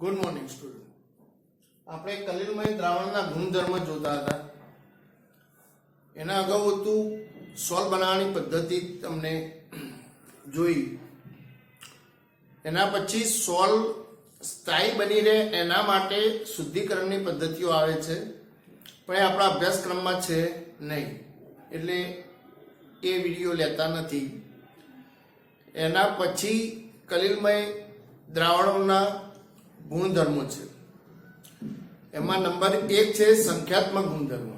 Good morning student. આપણે કલિલમય દ્રાવણના ગુણધર્મ જોતા હતા. એના અગાઉ હતું સોલ બનાવવાની પદ્ધતિ તમને જોઈ. એના પછી સોલ સ્થાયી બની રહે એના માટે શુદ્ધિકરણની પદ્ધતિઓ આવે છે, પણ એ આપણા અભ્યાસક્રમમાં છે નહીં, એટલે એ વિડીયો લેતા નથી. એના પછી કલિલમય દ્રાવણોના ગુણધર્મો છે. એમાં નંબર 1 છે સંખ્યાત્મક ગુણધર્મો.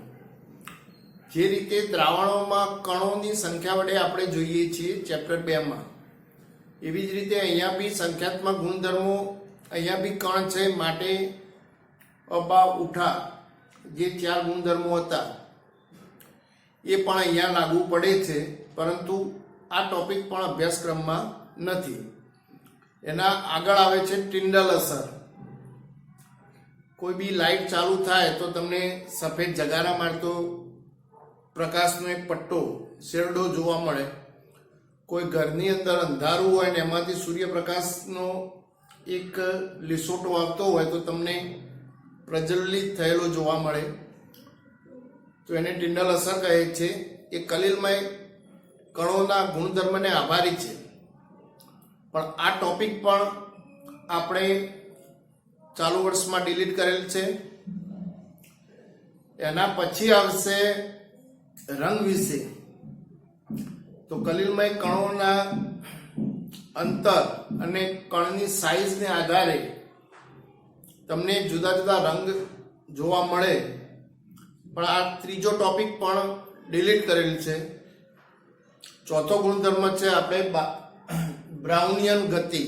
જે રીતે દ્રાવણોમાં કણોની સંખ્યા વડે આપણે જોઈએ છીએ ચેપ્ટર 2માં, એવી જ રીતે અહીંયા બી સંખ્યાત્મક ગુણધર્મો, અહીંયા બી કણ છે માટે અબા ઉઠા જે 4 ગુણધર્મો હતા એ પણ અહીંયા લાગુ પડે છે, પરંતુ આ ટોપિક પણ અભ્યાસક્રમમાં નથી. એના આગળ આવે છે ટિન્ડલ અસર. કોઈ બી લાઇટ ચાલુ થાય તો તમને સફેદ જગારા મારતો પ્રકાશનો એક પટ્ટો શેરડો જોવા મળે. કોઈ ઘરની અંદર અંધારું હોય ને એમાંથી સૂર્યપ્રકાશનો એક લીસોટો આવતો હોય તો તમને પ્રજ્વલિત થયેલો જોવા મળે, તો એને ટિન્ડલ અસર કહે છે. એ કલિલમય કણોના ગુણધર્મને આભારી છે. પણ આ ટોપિક પણ આપણે ચાલુ વર્ષમાં ડિલીટ કરેલ છે. એના પછી આવશે રંગ વિશે. તો કલિલમય કણોના અંતર અને કણની સાઈઝને આધારે તમને જુદા જુદા રંગ જોવા મળે, પણ આ ત્રીજો ટોપિક પણ ડિલીટ કરેલ છે. ચોથો ગુણધર્મ છે આપણે બ્રાઉનિયન ગતિ.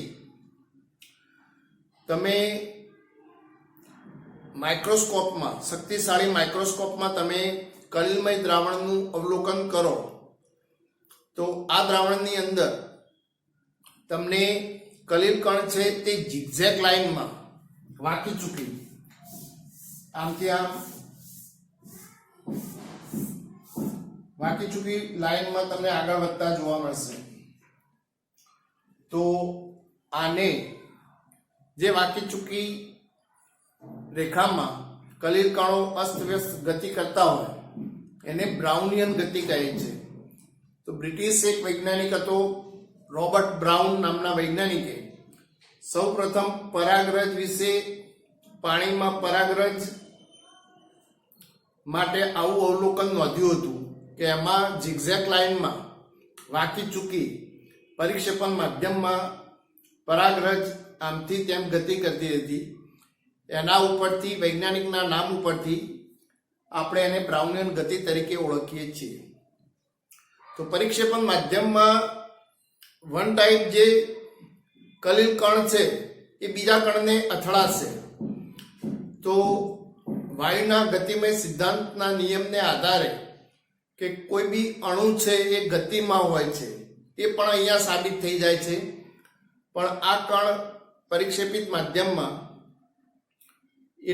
તમે માઇક્રોસ્કોપમાં, શક્તિશાળી માઇક્રોસ્કોપમાં તમે કલિલમય દ્રાવણનું અવલોકન કરો તો આ દ્રાવણની અંદર તમને કલિલ કણ છે તે ઝિગઝેગ લાઇનમાં વાંકી ચૂકી આમથી આમ વાંકી ચૂકી લાઇનમાં તમને આગળ વધતા જોવા મળશે. તો આને જે વાંકી ચૂકી રેખામાં કલિલ કણો અસ્તવ્યસ્ત ગતિ કરતા હોય એને બ્રાઉનિયન ગતિ કહે છે. તો બ્રિટિશ એક વૈજ્ઞાનિક હતો, રોબર્ટ બ્રાઉન નામના વૈજ્ઞાનિકે સૌ પ્રથમ પરાગરજ વિશે, પાણીમાં પરાગરજ માટે આવું અવલોકન નોંધ્યું હતું કે એમાં ઝિગઝેગ લાઇનમાં વાંકી ચૂકી પરિક્ષેપણ માધ્યમમાં પરાગરજ આમથી તેમ ગતિ કરતી હતી. એના ઉપરથી, વૈજ્ઞાનિકના નામ ઉપરથી આપણે એને બ્રાઉનિયન ગતિ તરીકે ઓળખીએ છીએ. તો પરિક્ષેપણ માધ્યમમાં વન ટાઈપ જે કલિલ કણ છે એ બીજા કણને અથડાશે. તો વાયુના ગતિમય સિદ્ધાંતના નિયમને આધારે કે કોઈ બી અણુ છે એ ગતિમાં હોય છે એ પણ અહીંયા સાબિત થઈ જાય છે. પણ આ કણ પરિક્ષેપિત માધ્યમમાં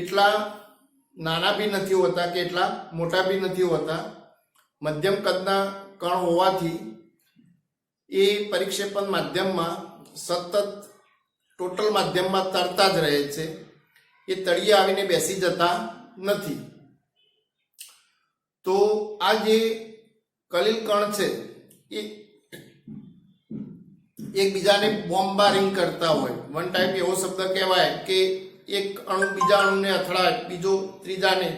એટલા નાના બી નથી હોતા કે એટલા મોટા બી નથી હોતા. મધ્યમ કદના કણ હોવાથી એ પરિક્ષેપણ માધ્યમમાં સતત ટોટલ માધ્યમમાં તરતા જ રહે છે. એ તળિયે આવીને બેસી જતા નથી. તો આ જે કલિલ કણ છે એ એકબીજાને બોમ્બારિંગ કરતા હોય. વન ટાઈપ એવો શબ્દ કહેવાય કે એક અણુ બીજા અણુને અથડાય, બીજો ત્રીજાને.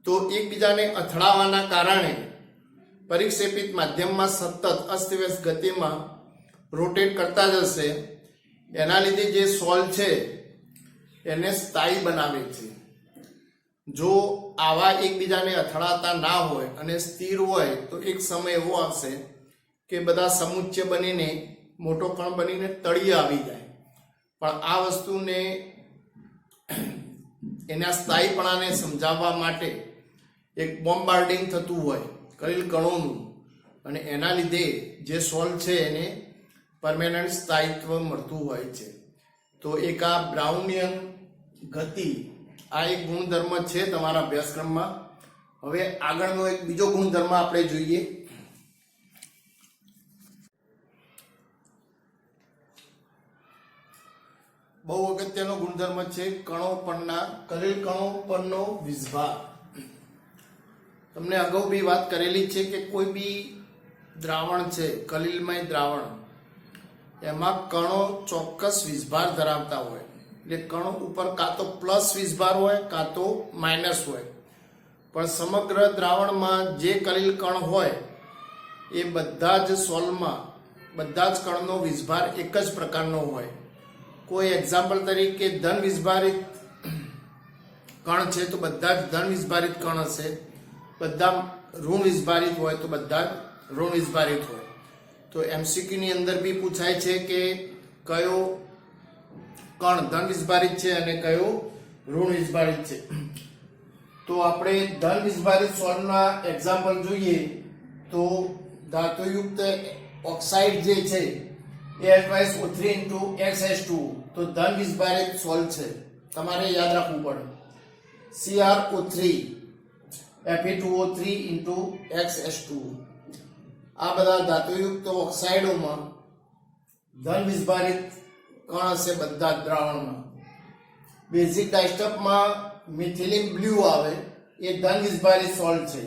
તો એકબીજાને અથડાવાના કારણે પરિક્ષેપિત માધ્યમમાં સતત અસ્તવ્યસ્ત ગતિમાં રોટેટ કરતા જશે. એના લીધે જે સોલ છે એને સ્થાયી બનાવે છે. જો આવા એકબીજાને અથડાતા ના હોય અને સ્થિર હોય તો એક સમય એવો આવશે કે બધા સમુચ્ચય બનીને મોટો કણ બનીને તળિયે આવી જાય. પણ આ વસ્તુને, એના સ્થાયીપણાને સમજાવવા માટે એક બોમ્બાર્ડિંગ થતું હોય કલિલ કણોનું, અને એના લીધે જે સોલ છે એને પરમેનન્ટ સ્થાયિત્વ મળતું હોય છે. તો એક આ બ્રાઉનિયન ગતિ, આ એક ગુણધર્મ છે તમારા અભ્યાસક્રમમાં. હવે આગળનો એક બીજો ગુણધર્મ આપણે જોઈએ. બહુ અગત્યનો ગુણધર્મ છે કણો પરના કલિલ કણો પરનો વીજભાર. તમને અગાઉ બી વાત કરેલી છે કે કોઈ બી દ્રાવણ છે કલિલમય દ્રાવણ, એમાં કણો ચોક્કસ વીજભાર ધરાવતા હોય. એટલે કણો ઉપર કાં તો પ્લસ વીજભાર હોય કાં તો માઇનસ હોય. પણ સમગ્ર દ્રાવણમાં જે કલિલ કણ હોય એ બધા જ સોલમાં બધા જ કણનો વીજભાર એક જ પ્રકારનો હોય. કોઈ એક્ઝામ્પલ તરીકે ધન વીજભારિત કણ છે તો બધા જ ધન વીજભારિત કણ હશે, બધા ઋણ વીજભારિત હોય તો બધા ઋણ વીજભારિત હોય. તો એમસીક્યુ ની અંદર બી પૂછાય છે કે કયો કણ ધન વીજભારિત છે અને કયો ઋણ વીજભારિત છે. તો આપણે ધન વીજભારિત સોલ્ટના એક્ઝામ્પલ જોઈએ તો ધાતુયુક્ત ઓક્સાઇડ જે છે H2SO3 XH2 તો ધન વીજભારિત સોલ્ટ છે, તમારે યાદ રાખવું પડે. CrO3 Fe2O3 XH2 આ બધા ધાતુયુક્ત ઓક્સાઇડોમાં ધન વીજભારિત કણ હશે બધા જ દ્રાવણમાં. બેઝિક ડાયસ્ટફમાં મિથિલિન બ્લુ આવે એ ધન વીજભારિત સોલ્ટ છે.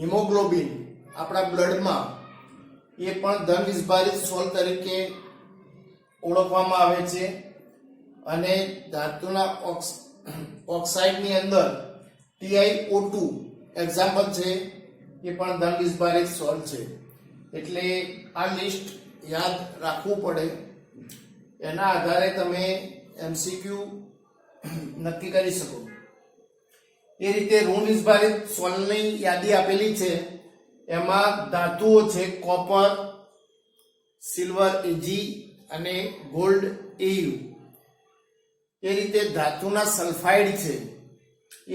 હિમોગ્લોબિન આપણા બ્લડમાં એ પણ ધન વીજભારિત સોલ્ટ તરીકે ઓળખવામાં આવે છે. અને ધાતુના ઓક્સાઇડની અંદર TiO2 એક્ઝામ્પલ છે, એ પણ ધન વીજભારિત સોલ્ટ છે. એટલે આ લિસ્ટ યાદ રાખવું પડે. એના આધારે તમે MCQ નક્કી કરી શકો. એ રીતે ઋણ વીજભારિત સોલ્ટની યાદી આપેલી છે. એમાં ધાતુઓ છે કોપર, સિલ્વર Ag અને ગોલ્ડ Au. એ રીતે ધાતુના સલ્ફાઇડ છે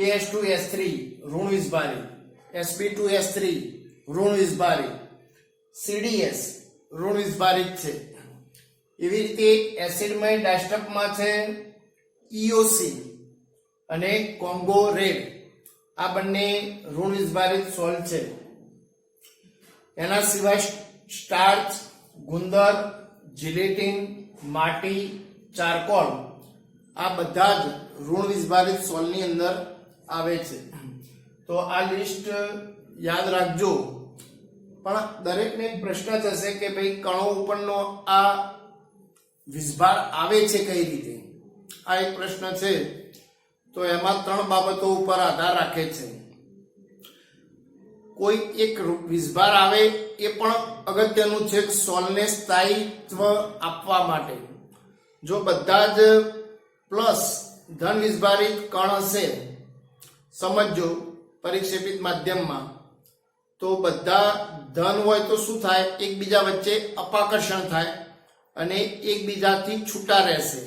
AS2S3 ઋણ વીજભારિત, Sp2S3 ઋણ વીજભારિત, CdS ઋણ વીજભારિત છે. એવી રીતે એસિડમય ડાયસ્ટફમાં છે EOC અને કોંગો રેડ, આ બંને ઋણ વીજભારિત સોલ્ટ છે. એના સિવાય સ્ટાર્ચ, ગુંદર, જિલેટિન, માટી, ચારકોલ આ બધા જ ઋણ વીજભારિત સોલ્ટની અંદર આવે છે. તો આ લિસ્ટ યાદ રાખજો. પણ દરેકને એક પ્રશ્ન થશે કે ભાઈ કણો ઉપરનો આ વીજભાર આવે છે કઈ રીતે? આ એક પ્રશ્ન છે. તો એમાં ત્રણ બાબતો ઉપર આધાર રાખે છે. કોઈ એક વીજભાર આવે એ પણ અગત્યનું છે સોલને સ્થાયિત્વ આપવા માટે. જો બધા જ પ્લસ ધન વીજભારિત કણ હશે, સમજો પરિક્ષેપિત માધ્યમમાં, તો બધા ધન હોય તો શું થાય? એકબીજા વચ્ચે અપાકર્ષણ થાય અને એકબીજાથી છૂટા રહેશે.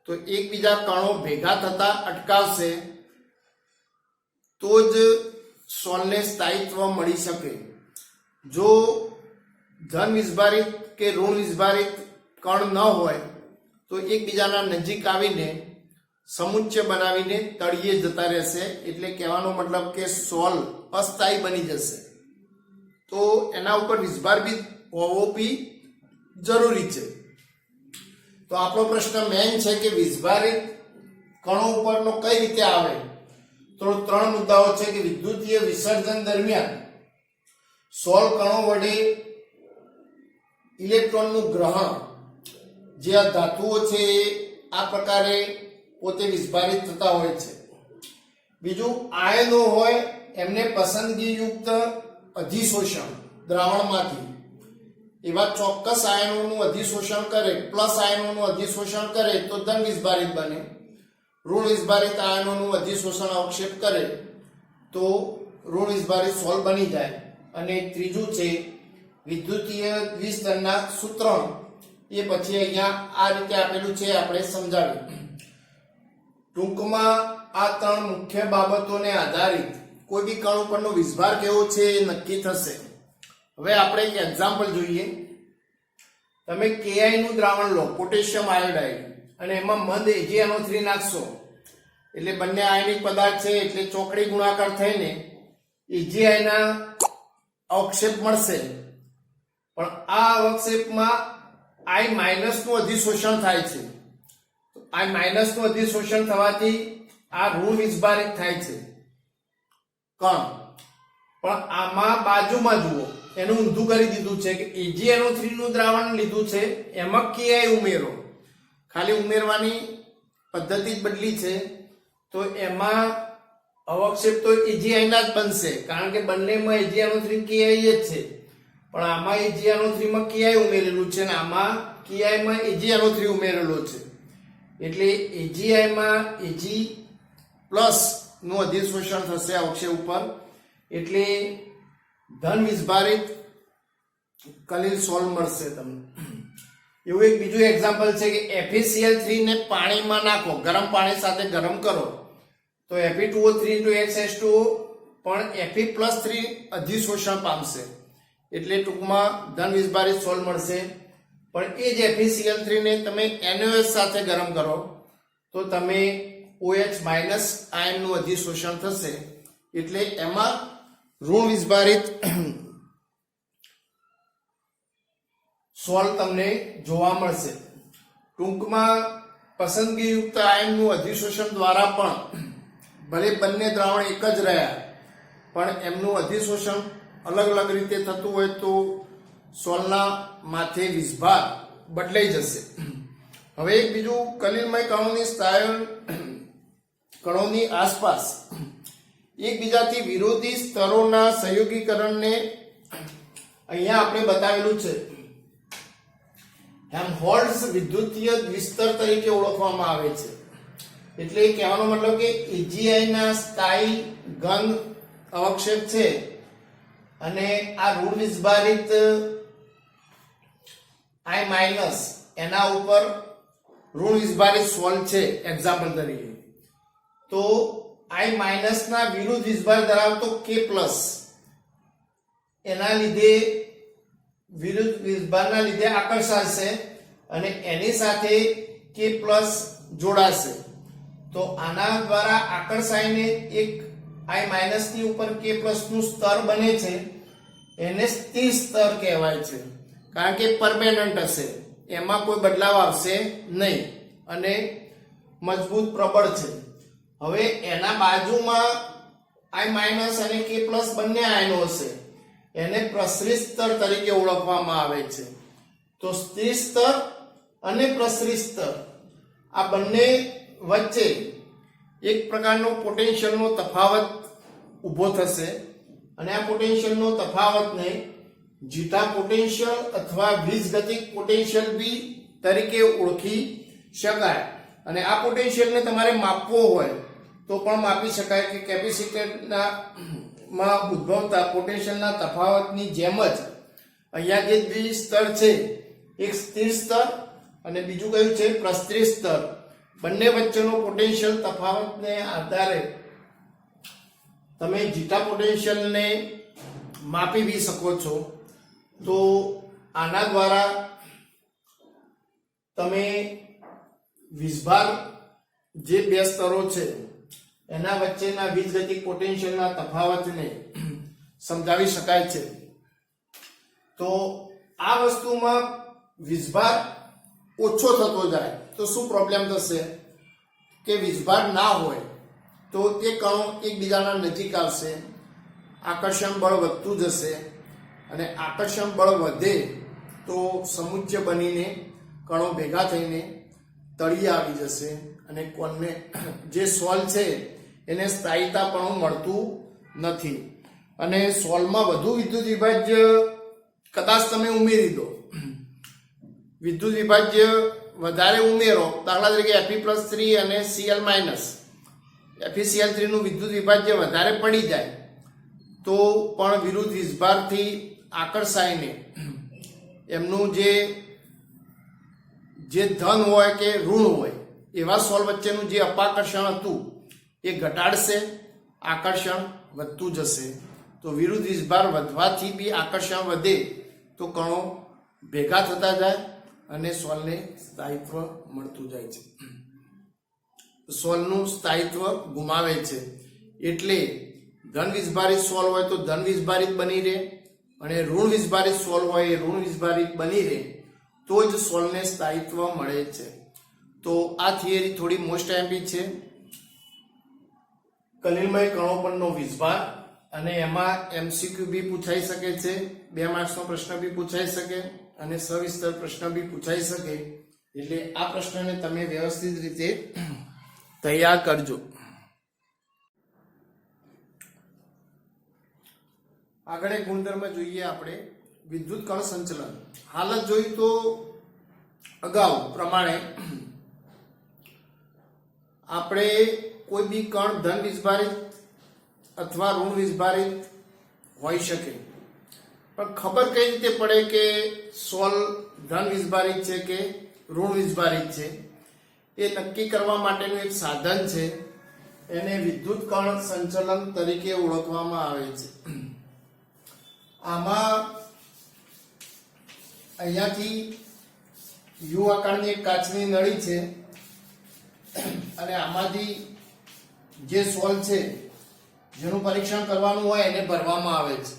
તો એકબીજા કણો ભેગા થતા અટકાવશે તો જ સોલને સ્થાયિત્વ મળી શકે. જો ધન વીજભારિત કે ઋણ વીજભારિત કણ ન હોય તો એકબીજાના નજીક આવીને સમુચ્ચય બનાવીને તળિયે જતા રહેશે. એટલે કહેવાનો મતલબ કે સોલ અસ્થાયી બની જશે. તો એના ઉપર વીજભાર બી હોવો બી જરૂરી છે. તો આપણો પ્રશ્ન મેઇન છે કે વીજભારિત કણો ઉપરનો કઈ રીતે આવે? તો ત્રણ મુદ્દાઓ છે કે વિદ્યુતીય વિસર્જન દરમિયાન સોલ કણો વડે ઇલેક્ટ્રોનનું ગ્રહણ, જે આ ધાતુઓ છે આ પ્રકારે પોતે વીજભારિત થતા હોય છે. બીજું, આયનો હોય એમને પસંદગીયુક્ત અધિશોષણ દ્રાવણમાંથી, એવા ચોક્કસ આયનોનું અધિશોષણ કરે, પ્લસ આયનોનું અધિશોષણ કરે તો ધન વીજભારિત બને. ઋણ વીજભારિત આયનોનું અધિશોષણ અવક્ષેપ કરે તો ઋણ વીજભારિત સોલ બની જાય. અને ત્રીજું છે વિદ્યુતીય દ્વિસ્તરના સૂત્રણ, એ પછી અહીંયા આ રીતે આપેલું છે, આપણે સમજાવ્યું. ટૂંકમાં આ ત્રણ મુખ્ય બાબતોને આધારિત કોઈ બી કણ ઉપરનો વીજભાર કેવો છે એ નક્કી થશે. હવે આપણે એક એક્ઝામ્પલ જોઈએ. તમે Ki નું દ્રાવણ લો, પોટેશિયમ આયોડાઇડ, અને એમાં મંદ AgNO3 નાખશો એટલે બંને આયનિક પદાર્થ છે એટલે ચોકડી ગુણાકાર થઈને Agi ના અવક્ષેપ મળશે. પણ આ અવક્ષેપમાં I- નું અધિશોષણ થાય છે આ માઇનસ નું અધિશોષણ થવાથી આ ઋણ વીજભારિત થાય છે કણ, પણ આમાં બાજુમાં જુઓ એનું ઊંધું કરી દીધું છે કે AgNO3 નું દ્રાવણ લીધું છે, એમાં Ki ઉમેરો, ખાલી ઉમેરવાની પદ્ધતિ જ બદલી છે, તો એમાં અવક્ષેપ તો AgI ના જ બનશે, કારણ કે બંનેમાં AgNO3 Ki જ છે, પણ આમાં AgNO3 માં Ki ઉમેરેલું છે ને આમાં Ki માં AgNO3 ઉમેરેલો છે, એટલે AgI માં Ag પ્લસ નું અધિશોષણ થશે અવક્ષેપ ઉપર, એટલે ધન વીજભારિત કલિલ સોલ મળશે તમને. એવું એક બીજું એક્ઝામ્પલ છે કે FeCl3 ને પાણીમાં નાખો, ગરમ પાણી સાથે ગરમ કરો તો Fe2O3 પણ Fe+3 અધિશોષણ પામશે, એટલે ટૂંકમાં ધન વીજભારિત સોલ મળશે. પણ એ જ FeCl3 ને તમે NaOH સાથે ગરમ કરો તો તમે OH- આયન નું અધિશોષણ થશે, એટલે એમાં ઋણ વીજભારિત સોલ તમને જોવા મળશે. ટૂંકમાં પસંદગીયુક્ત આયનનું અધિશોષણ દ્વારા પણ ભલે બંને દ્રાવણ એક જ રહ્યા પણ એમનું અધિશોષણ અલગ અલગ રીતે થતું હોય તો સોલના માથે વીજભાર બદલાઈ જશે. હવે એક બીજું કલિલમય કણોની સ્થાયલ કણોની આસપાસ એકબીજાથી વિરોધી સ્તરોના સંયોગીકરણને અહીંયા આપણે બતાવેલું છે. હેલ્મહોલ્ટ્ઝ વિદ્યુતીય દ્વિસ્તર તરીકે ઓળખવામાં આવે છે. એટલે કહેવાનો મતલબ કે AgI ના સ્થાયી ઘન અવક્ષેપ છે અને આ ઋણ વીજભારિત I- એના ઉપર ઋણ વીજભારિત સોલ છે એક્ઝામ્પલ તરીકે, તો I- ના વિરુદ્ધ વીજભાર ધરાવતો K+ એના લીધે વિરુદ્ધ વીજભારના લીધે આકર્ષાશે અને એની સાથે K+ જોડાશે, તો આના દ્વારા આકર્ષાઈને એક I- ની ઉપર K+ નું સ્તર બને છે, એને સ્થિર સ્તર કહેવાય છે, કારણ કે પરમેનન્ટ હશે, એમાં કોઈ બદલાવ આવશે નહીં અને મજબૂત પ્રબળ છે. હવે એના બાજુમાં I- અને K+ બંને આયનો હશે, એને પ્રસરિત સ્તર તરીકે ઓળખવામાં આવે છે. તો સ્થિર સ્તર અને પ્રસરિત સ્તર આ બંને વચ્ચે એક પ્રકારનો પોટેન્શિયલનો તફાવત ઊભો થશે અને આ પોટેન્શિયલનો તફાવતને જીટા પોટેન્શિયલ અથવા વીજગતિક પોટેન્શિયલ બી તરીકે ઓળખી શકાય. અને આ પોટેન્શિયલને તમારે માપવો હોય તો પણ માપી શકાય કે કેપેસિટરના માં ઉદ્ભવતા પોટેન્શિયલના તફાવતની જેમ જ અહીંયા જે દ્વિ સ્તર છે, એક સ્થિર સ્તર અને બીજું કયું છે પ્રસરિત સ્તર, બંને વચ્ચેનો પોટેન્શિયલ તફાવતને આધારે તમે જીટા પોટેન્શિયલને માપી બી શકો છો. તો આના દ્વારા તમે વીજભાર જે બે સ્તરો છે એના વચ્ચેના વીજગતિક પોટેન્શિયલના તફાવતને સમજાવી શકાય છે. તો આ વસ્તુમાં વીજભાર ઓછો થતો જાય તો શું પ્રોબ્લેમ થશે કે વીજભાર ના હોય તો તે કણો એકબીજાના નજીક આવશે, આકર્ષણ બળ વધતું જશે અને આકર્ષણ બળ વધે તો સમુચ્ય બનીને કણો ભેગા થઈને તળિયે આવી જશે અને કોણને જે સોલ છે એને સ્થાયીતા પણ મળતું નથી અને સોલમાં વધુ વિદ્યુત વિભાજ્ય કદાચ તમે ઉમેરી દો, વિદ્યુત વિભાજ્ય વધારે ઉમેરો, દાખલા તરીકે Fe+3 અને Cl-, FeCl3 નું વિદ્યુત વિભાજ્ય વધારે પડી જાય તો પણ વિરુદ્ધ વીજભારથી આકર્ષાઈને એમનું જે ધન હોય કે ઋણ હોય એવા સોલ વચ્ચેનું જે અપાકર્ષણ હતું એ ઘટાડશે, આકર્ષણ વધતું જશે. તો વિરુદ્ધ વીજભાર વધવાથી બી આકર્ષણ વધે તો કણો ભેગા થતા જાય અને સોલને સ્થાયિત્વ મળતું જાય છે, સોલનું સ્થાયિત્વ ગુમાવે છે. એટલે ધન વીજભારિત સોલ હોય તો ધન વીજભારિત બની રહે અને ઋણ વીજભારિત સોલ હોય એ ઋણ વીજભારિત બની રહે તો જ સોલને સ્થાયિત્વ મળે છે. તો આ થિયરી થોડી મોસ્ટ એમ્પી છે. કલિલમય કણો પરનો વીજભાર, અને એમાં એમસીક્યુ બી પૂછાઈ શકે છે, 2 માર્ક્સનો પ્રશ્ન બી પૂછાઈ શકે અને સવિસ્તર પ્રશ્ન બી પૂછાઈ શકે. એટલે આ પ્રશ્નને તમે વ્યવસ્થિત રીતે તૈયાર કરજો. આગળ એક ગુણધર્મ જોઈએ આપણે, વિદ્યુત કણ સંચલન. હાલત જોઈ તો અગાઉ પ્રમાણે આપણે કોઈ બી કણ ધન વીજભારિત અથવા ઋણ વીજભારિત હોઈ શકે, પણ ખબર કઈ રીતે પડે કે સોલ ધન વીજભારિત છે કે ઋણ વીજભારિત છે? એ નક્કી કરવા માટેનું એક સાધન છે, એને વિદ્યુત કણ સંચલન તરીકે ઓળખવામાં આવે છે. આમાં અહીંયાથી યુ આકારની એક કાચની નળી છે અને આમાંથી જે સોલ છે જેનું પરીક્ષણ કરવાનું હોય એને ભરવામાં આવે છે.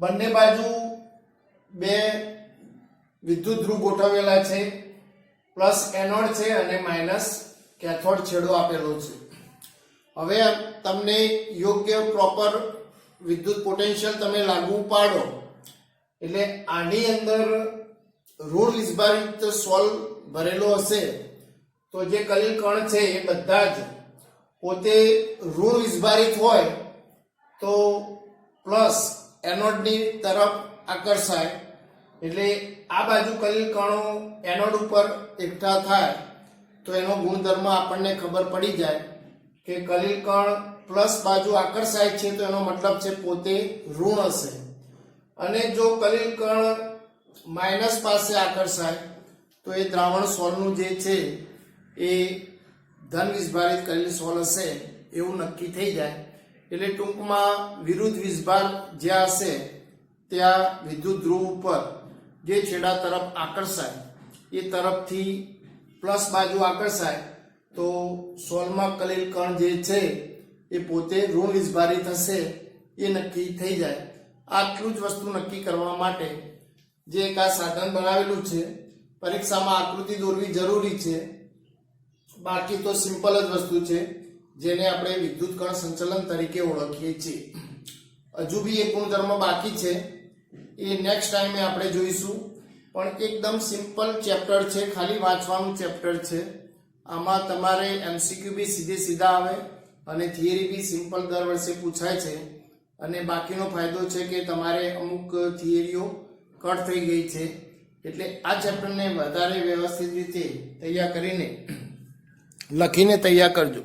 બંને બાજુ 2 વિદ્યુત ધ્રુવ ગોઠવેલા છે, પ્લસ એનોડ છે અને માઇનસ કેથોડ છેડો આપેલો છે. હવે તમને યોગ્ય પ્રોપર વિદ્યુત પોટેન્શિયલ તમે લાગુ પાડો એટલે આની અંદર ઋણ વીજભારિત સોલ ભરેલો હશે તો જે કલિલ કણ છે એ બધા જ પોતે ઋણ વીજભારિત હોય તો પ્લસ એનોડની તરફ આકર્ષાય, એટલે આ બાજુ કલિલ કણો એનોડ ઉપર એકઠા થાય તો એનો ગુણધર્મ આપણને ખબર પડી જાય કે કલિલ કણ પ્લસ બાજુ આકર્ષાય છે તો એનો મતલબ છે પોતે ઋણ હશે, અને જો કલિલ કણ માઇનસ પાસે આકર્ષાય તો એ દ્રાવણ સોલનું જે છે એ ધન વીજભારિત કલિલ સોલ હશે એવું નક્કી થઈ જાય. એટલે ટૂંકમાં વિરુદ્ધ વીજભાર જ્યાં હશે ત્યાં વિદ્યુત ધ્રુવ ઉપર જે છેડા તરફ આકર્ષાય એ તરફથી પ્લસ બાજુ આકર્ષાય તો સોલમાં કલિલ કણ જે છે એ પોતે ઋણ વીજભારિત હશે એ નક્કી થઈ જાય. આટલું જ વસ્તુ નક્કી કરવા માટે જે એક આ સાધન બનાવેલું છે, પરીક્ષામાં આકૃતિ દોરવી જરૂરી છે, બાકી તો સિમ્પલ જ વસ્તુ છે જેને આપણે વિદ્યુત કણ સંચલન તરીકે ઓળખીએ છીએ. હજુ બી એક ગુણધર્મ બાકી છે, એ નેક્સ્ટ ટાઈમે આપણે જોઈશું, પણ એકદમ સિમ્પલ ચેપ્ટર છે, ખાલી વાંચવાનું ચેપ્ટર છે. આમાં તમારે એમસીક્યુ બી સીધા આવે અને થિયરી બી સિમ્પલ દર વર્ષે પૂછાય છે, અને બાકીનો ફાયદો છે કે તમારે અમુક થિયરીઓ કટ થઈ ગઈ છે. એટલે આ ચેપ્ટરને વધારે વ્યવસ્થિત રીતે તૈયાર કરીને લખીને તૈયાર કરજો.